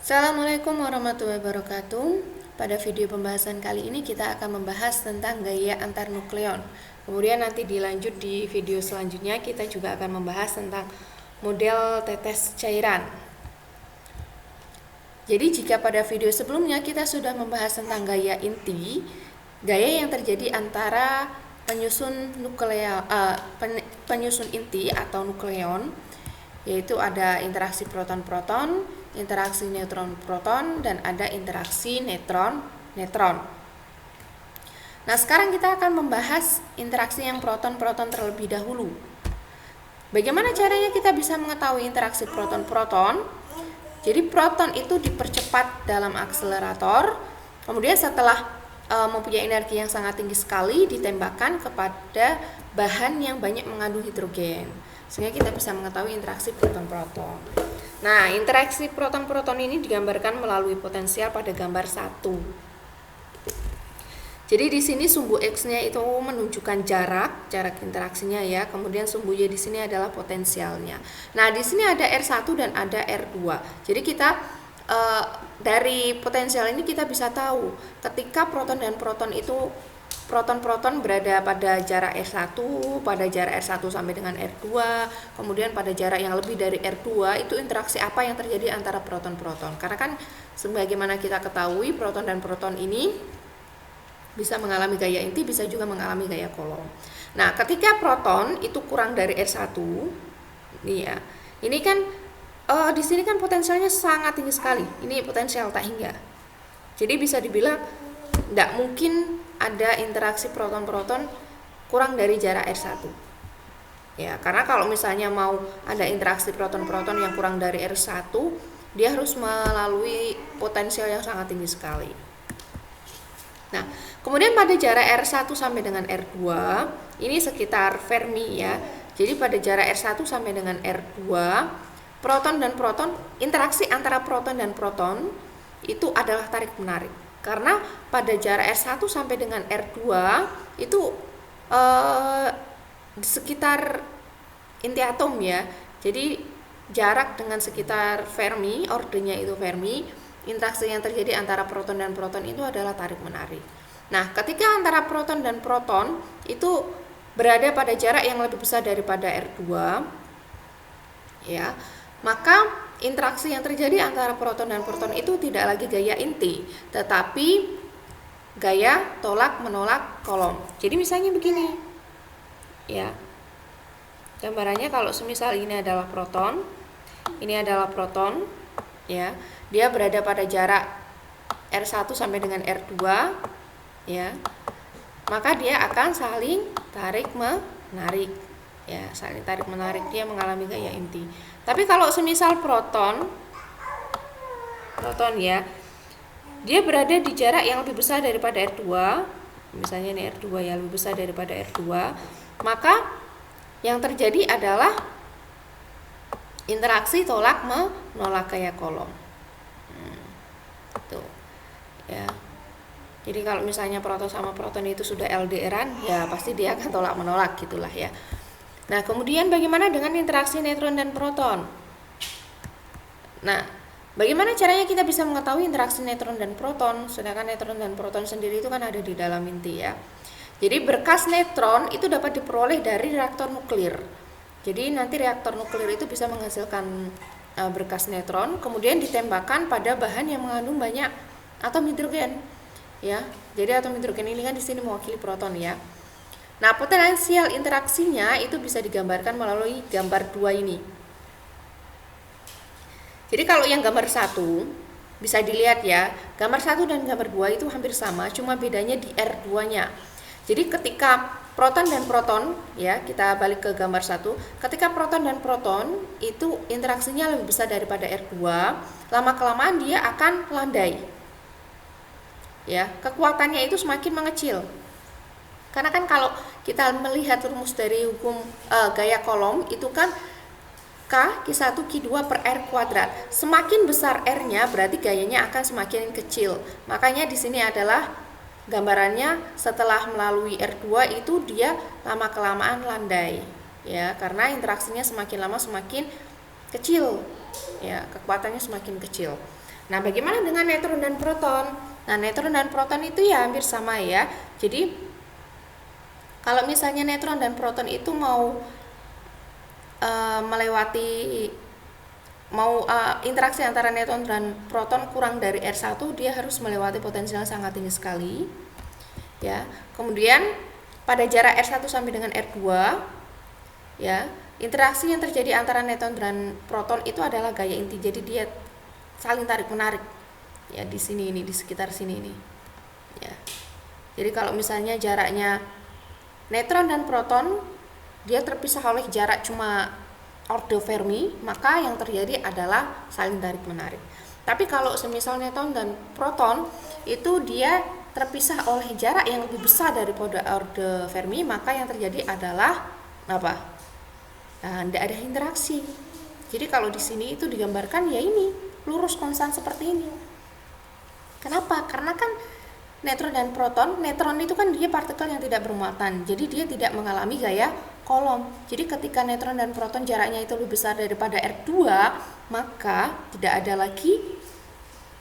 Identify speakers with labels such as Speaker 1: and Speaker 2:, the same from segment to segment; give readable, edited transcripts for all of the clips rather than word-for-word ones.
Speaker 1: Assalamualaikum warahmatullahi wabarakatuh. Pada video pembahasan kali ini kita akan membahas tentang gaya antar nukleon. Kemudian nanti dilanjut di video selanjutnya kita juga akan membahas tentang model tetes cairan. Jadi jika pada video sebelumnya kita sudah membahas tentang gaya inti, gaya yang terjadi antara penyusun inti atau nukleon, yaitu ada interaksi proton-proton, interaksi neutron-proton, dan ada interaksi neutron-neutron. Nah, sekarang kita akan membahas interaksi yang proton-proton terlebih dahulu. Bagaimana caranya kita bisa mengetahui interaksi proton-proton? Jadi proton itu dipercepat dalam akselerator, kemudian setelah mempunyai energi yang sangat tinggi sekali ditembakkan kepada bahan yang banyak mengandung hidrogen, sehingga kita bisa mengetahui interaksi proton-proton. Nah, interaksi proton-proton ini digambarkan melalui potensial pada gambar 1. Jadi di sini sumbu X-nya itu menunjukkan jarak interaksinya ya. Kemudian sumbu Y di sini adalah potensialnya. Nah, di sini ada R1 dan ada R2. Jadi kita dari potensial ini kita bisa tahu ketika proton dan proton itu proton-proton berada pada jarak R1, pada jarak R1 sampai dengan R2, kemudian pada jarak yang lebih dari R2, itu interaksi apa yang terjadi antara proton-proton. Karena kan sebagaimana kita ketahui proton dan proton ini bisa mengalami gaya inti, bisa juga mengalami gaya kolom. Nah, ketika proton itu kurang dari R1, nih ya, ini kan di sini kan potensialnya sangat tinggi sekali. Ini potensial tak hingga. Jadi bisa dibilang tidak mungkin ada interaksi proton-proton kurang dari jarak R1. Ya, karena kalau misalnya mau ada interaksi proton-proton yang kurang dari R1, dia harus melalui potensial yang sangat tinggi sekali. Nah, kemudian pada jarak R1 sampai dengan R2, ini sekitar Fermi ya. Jadi pada jarak R1 sampai dengan R2, proton dan proton, interaksi antara proton dan proton itu adalah tarik-menarik. Karena pada jarak R1 sampai dengan R2 itu di sekitar inti atom ya. Jadi jarak dengan sekitar Fermi, ordenya itu Fermi, interaksi yang terjadi antara proton dan proton itu adalah tarik-menarik. Nah, ketika antara proton dan proton itu berada pada jarak yang lebih besar daripada R2 ya, maka interaksi yang terjadi antara proton dan proton itu tidak lagi gaya inti, tetapi gaya tolak menolak kolom. Jadi misalnya begini ya, gambarannya kalau semisal ini adalah proton, ini adalah proton ya, dia berada pada jarak R1 sampai dengan R2 ya, maka dia akan saling tarik menarik ya, saling tarik menarik, dia mengalami gaya inti. Tapi kalau semisal proton ya, dia berada di jarak yang lebih besar daripada R2, misalnya ini R2 yang lebih besar daripada R2, maka yang terjadi adalah interaksi tolak menolak gaya kolom. Tuh ya. Jadi kalau misalnya proton sama proton itu sudah LDR-an, ya pasti dia akan tolak menolak gitulah ya. Nah, kemudian bagaimana dengan interaksi neutron dan proton? Nah, bagaimana caranya kita bisa mengetahui interaksi neutron dan proton? Sedangkan neutron dan proton sendiri itu kan ada di dalam inti ya. Jadi berkas neutron itu dapat diperoleh dari reaktor nuklir. Jadi nanti reaktor nuklir itu bisa menghasilkan berkas neutron, kemudian ditembakkan pada bahan yang mengandung banyak atom hidrogen. Ya, jadi atom hidrogen ini kan di sini mewakili proton ya. Nah, potensial interaksinya itu bisa digambarkan melalui gambar 2 ini. Jadi kalau yang gambar 1 bisa dilihat ya, gambar 1 dan gambar 2 itu hampir sama, cuma bedanya di R2-nya. Jadi ketika proton dan proton ya, kita balik ke gambar 1, ketika proton dan proton itu interaksinya lebih besar daripada R2, lama-kelamaan dia akan landai. Ya, kekuatannya itu semakin mengecil. Karena kan kalau kita melihat rumus dari hukum gaya kolom itu kan Q1 Q2 per R kuadrat. Semakin besar R-nya berarti gayanya akan semakin kecil. Makanya di sini adalah gambarannya setelah melalui R2 itu dia lama-kelamaan landai. Ya, karena interaksinya semakin lama semakin kecil. Ya, kekuatannya semakin kecil. Nah, bagaimana dengan neutron dan proton? Nah, neutron dan proton itu ya hampir sama ya. Jadi kalau misalnya neutron dan proton itu mau interaksi antara neutron dan proton kurang dari R1, dia harus melewati potensial sangat tinggi sekali. Ya. Kemudian pada jarak R1 sampai dengan R2, ya, interaksi yang terjadi antara neutron dan proton itu adalah gaya inti. Jadi dia saling tarik menarik. Ya, di sini ini, di sekitar sini ini. Ya. Jadi kalau misalnya jaraknya neutron dan proton dia terpisah oleh jarak cuma order Fermi, maka yang terjadi adalah saling tarik menarik. Tapi kalau semisal neutron dan proton itu dia terpisah oleh jarak yang lebih besar daripada order Fermi, maka yang terjadi adalah apa? Nah, tidak ada interaksi. Jadi kalau di sini itu digambarkan ya ini lurus konstan seperti ini. Kenapa? Karena kan neutron dan proton, neutron itu kan dia partikel yang tidak bermuatan, jadi dia tidak mengalami gaya kolom. Jadi ketika neutron dan proton jaraknya itu lebih besar daripada R2, maka tidak ada lagi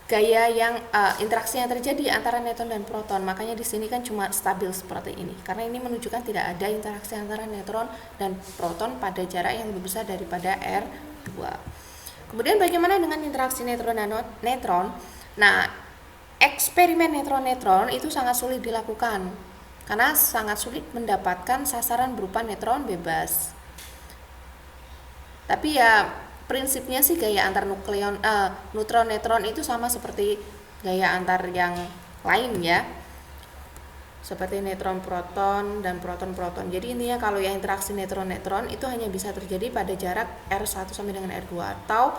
Speaker 1: gaya yang interaksi yang terjadi antara neutron dan proton. Makanya di sini kan cuma stabil seperti ini, karena ini menunjukkan tidak ada interaksi antara neutron dan proton pada jarak yang lebih besar daripada R2. Kemudian bagaimana dengan interaksi neutron dan neutron? Nah, eksperimen neutron-neutron itu sangat sulit dilakukan karena sangat sulit mendapatkan sasaran berupa neutron bebas. Tapi ya prinsipnya sih gaya antar neutron-neutron itu sama seperti gaya antar yang lain ya, seperti neutron-proton dan proton-proton. Jadi intinya kalau yang interaksi neutron-neutron itu hanya bisa terjadi pada jarak R1 sampai dengan R2, atau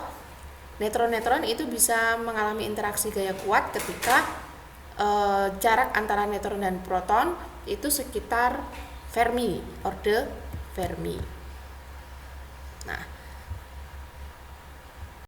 Speaker 1: neutron-neutron itu bisa mengalami interaksi gaya kuat ketika jarak antara neutron dan proton itu sekitar Fermi, order Fermi. Nah,